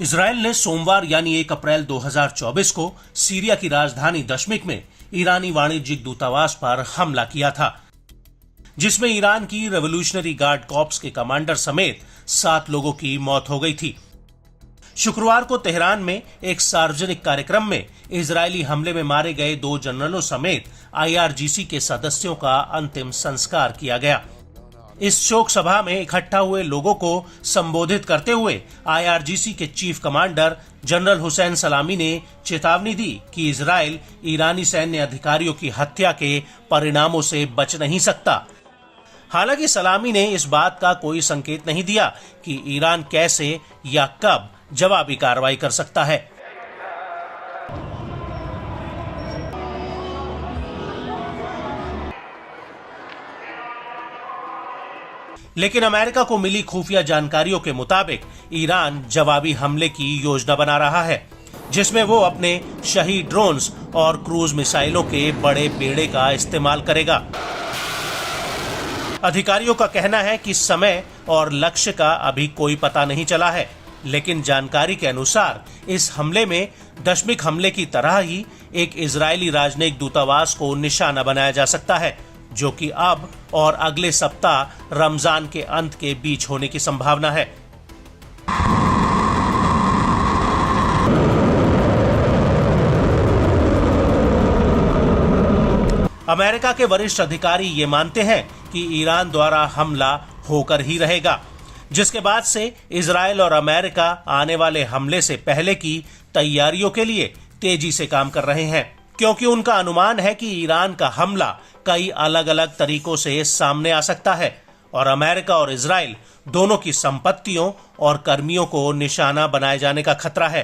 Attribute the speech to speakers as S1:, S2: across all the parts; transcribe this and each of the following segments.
S1: Israel ने सोमवार यानी 1 अप्रैल 2024 को सीरिया की राजधानी दमिश्क में ईरानी वाणिज्यिक दूतावास पर हमला किया था, जिसमें ईरान की रेवोल्यूशनरी गार्ड कॉर्प्स के कमांडर समेत 7 लोगों की मौत हो गई थी। शुक्रवार को तेहरान में एक सार्वजनिक कार्यक्रम में इजरायली हमले में मारे गए 2 जनरलों समेत IRGC के सदस्यों का अंतिम संस्कार किया गया। इस शोक सभा में इकट्ठा हुए लोगों को संबोधित करते हुए IRGC के चीफ कमांडर जनरल हुसैन सलामी ने चेतावनी दी कि इजराइल ईरानी सैन्य अधिकारियों की हत्या के परिणामों से बच नहीं सकता। हालांकि सलामी ने इस बात का कोई संकेत नहीं दिया कि ईरान कैसे या कब जवाबी कार्रवाई कर सकता है। लेकिन अमेरिका को मिली खुफिया जानकारियों के मुताबिक ईरान जवाबी हमले की योजना बना रहा है, जिसमें वो अपने शहीद ड्रोन्स और क्रूज मिसाइलों के बड़े बेड़े का इस्तेमाल करेगा। अधिकारियों का कहना है कि समय और लक्ष्य का अभी कोई पता नहीं चला है, लेकिन जानकारी के अनुसार इस हमले में दमिश्क हमले की तरह ही एक इजरायली राजनयिक दूतावास को निशाना बनाया जा सकता है, जो कि अब और अगले सप्ताह रमजान के अंत के बीच होने की संभावना है। अमेरिका के वरिष्ठ अधिकारी ये मानते हैं कि ईरान द्वारा हमला होकर ही रहेगा, जिसके बाद से इजराइल और अमेरिका आने वाले हमले से पहले की तैयारियों के लिए तेजी से काम कर रहे हैं, क्योंकि उनका अनुमान है कि ईरान का हमला कई अलग अलग तरीकों से सामने आ सकता है और अमेरिका और इजराइल दोनों की संपत्तियों और कर्मियों को निशाना बनाए जाने का खतरा है।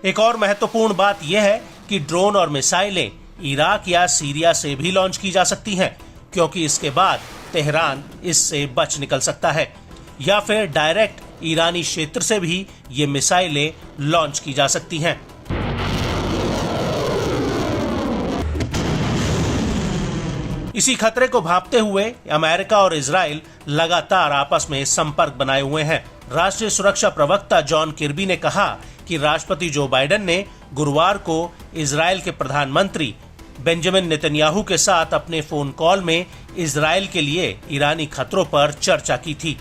S1: एक और महत्वपूर्ण बात यह है कि ड्रोन और मिसाइलें इराक या सीरिया से भी लॉन्च की जा सकती हैं, क्योंकि इसके बाद तेहरान इससे बच निकल सकता है, या फिर डायरेक्ट ईरानी क्षेत्र से भी ये मिसाइलें लॉन्च की जा सकती हैं। इसी खतरे को भांपते हुए अमेरिका और इजराइल लगातार आपस में संपर्क बनाए हुए हैं। राष्ट्रीय सुरक्षा प्रवक्ता जॉन किर्बी ने कहा कि राष्ट्रपति जो बाइडेन ने गुरुवार को इजराइल के प्रधानमंत्री बेंजामिन नेतन्याहू के साथ अपने फोन कॉल में इजराइल के लिए ईरानी खतरों पर चर्चा की थी।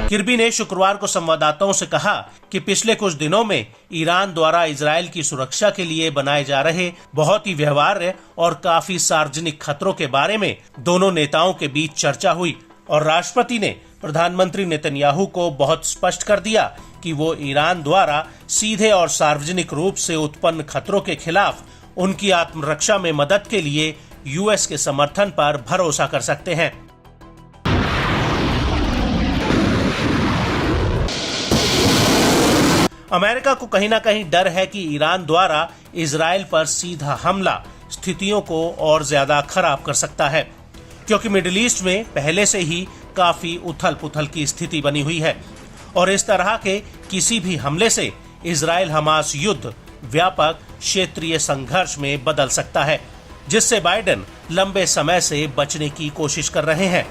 S1: किर्बी ने शुक्रवार को संवाददाताओं से कहा कि पिछले कुछ दिनों में ईरान द्वारा इजराइल की सुरक्षा के लिए बनाए जा रहे बहुत ही व्यवहार्य और काफी सार्वजनिक खतरों के बारे में दोनों नेताओं के बीच चर्चा हुई और राष्ट्रपति ने प्रधानमंत्री नेतन्याहू को बहुत स्पष्ट कर दिया कि वो ईरान द्वारा सीधे और सार्वजनिक रूप से उत्पन्न खतरों के खिलाफ उनकी आत्मरक्षा में मदद के लिए यूएस के समर्थन पर भरोसा कर सकते हैं। अमेरिका को कहीं ना कहीं डर है कि ईरान द्वारा इजराइल पर सीधा हमला स्थितियों को और ज्यादा खराब कर सकता है, क्योंकि मिडिल ईस्ट में पहले से ही काफी उथल पुथल की स्थिति बनी हुई है और इस तरह के किसी भी हमले से इजराइल हमास युद्ध व्यापक क्षेत्रीय संघर्ष में बदल सकता है, जिससे बाइडेन लंबे समय से बचने की कोशिश कर रहे हैं।